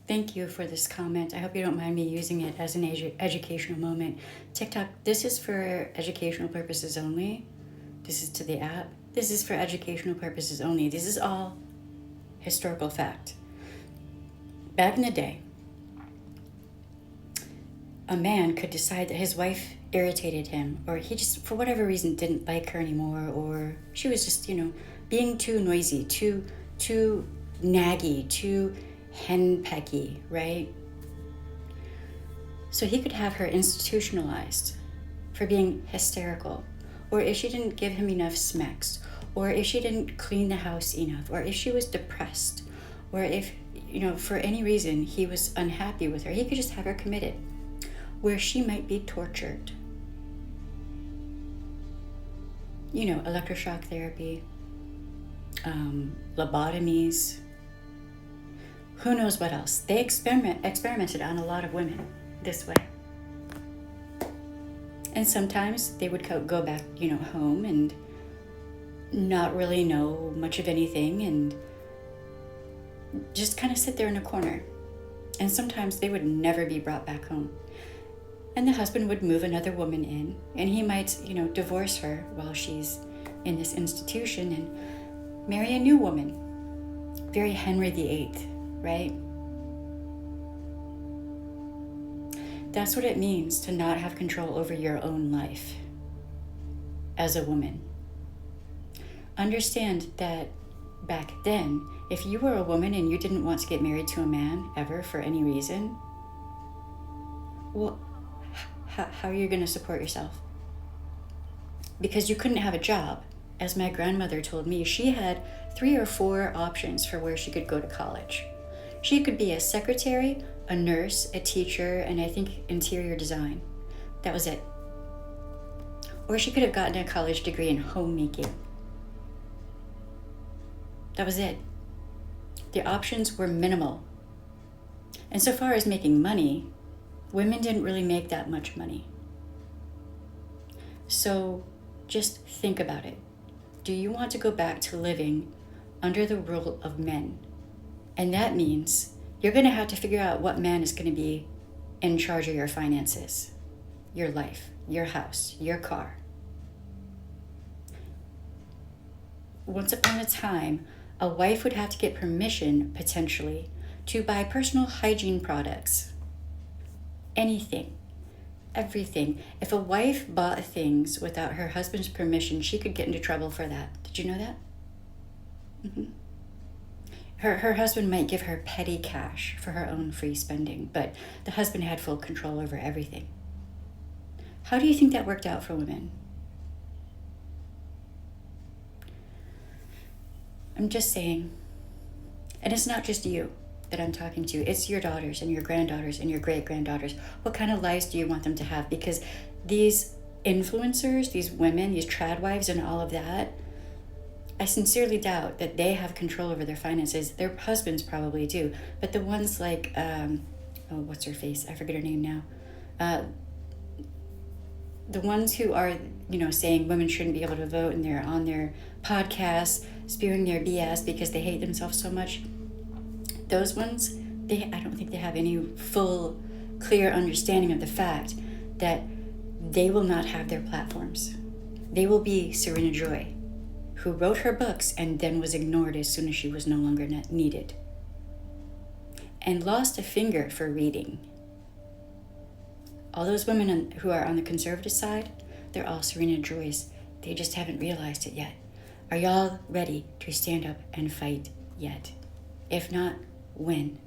Thank you for this comment. I hope you don't mind me using it as an educational moment. TikTok, this is for educational purposes only. This is to the app. This is for educational purposes only. This is all historical fact. Back in the day, a man could decide that his wife irritated him, or he just, for whatever reason, didn't like her anymore, or she was just, being too noisy, too naggy, too henpecky, right? So he could have her institutionalized for being hysterical, or if she didn't give him enough smacks, or if she didn't clean the house enough, or if she was depressed, or if, for any reason he was unhappy with her, he could just have her committed, where she might be tortured. Electroshock therapy, lobotomies, who knows what else. They experimented on a lot of women this way. And sometimes they would go back, home and not really know much of anything and just kind of sit there in a corner. And sometimes they would never be brought back home. And the husband would move another woman in, and he might, divorce her while she's in this institution and marry a new woman. Very Henry VIII, right? That's what it means to not have control over your own life as a woman. Understand that back then, if you were a woman and you didn't want to get married to a man ever for any reason, well, how are you going to support yourself? Because you couldn't have a job. As my grandmother told me, she had 3 or 4 options for where she could go to college. She could be a secretary, a nurse, a teacher, and I think interior design. That was it. Or she could have gotten a college degree in homemaking. That was it. The options were minimal. And so far as making money, women didn't really make that much money. So just think about it. Do you want to go back to living under the rule of men? And that means you're going to have to figure out what man is going to be in charge of your finances, your life, your house, your car. Once upon a time, a wife would have to get permission, potentially, to buy personal hygiene products. Anything, everything. If a wife bought things without her husband's permission, she could get into trouble for that. Did you know that? Mm-hmm. Her husband might give her petty cash for her own free spending, but the husband had full control over everything. How do you think that worked out for women? I'm just saying, and it's not just you that I'm talking to, it's your daughters and your granddaughters and your great-granddaughters. What kind of lives do you want them to have? Because these influencers, these women, these trad wives and all of that, I sincerely doubt that they have control over their finances. Their husbands probably do. But the ones like, what's her face? I forget her name now. The ones who are, saying women shouldn't be able to vote and they're on their podcasts spewing their BS because they hate themselves so much. Those ones, I don't think they have any full, clear understanding of the fact that they will not have their platforms. They will be Serena Joy, who wrote her books and then was ignored as soon as she was no longer needed, and lost a finger for reading. All those women who are on the conservative side, they're all Serena Joys. They just haven't realized it yet. Are y'all ready to stand up and fight yet? If not, when?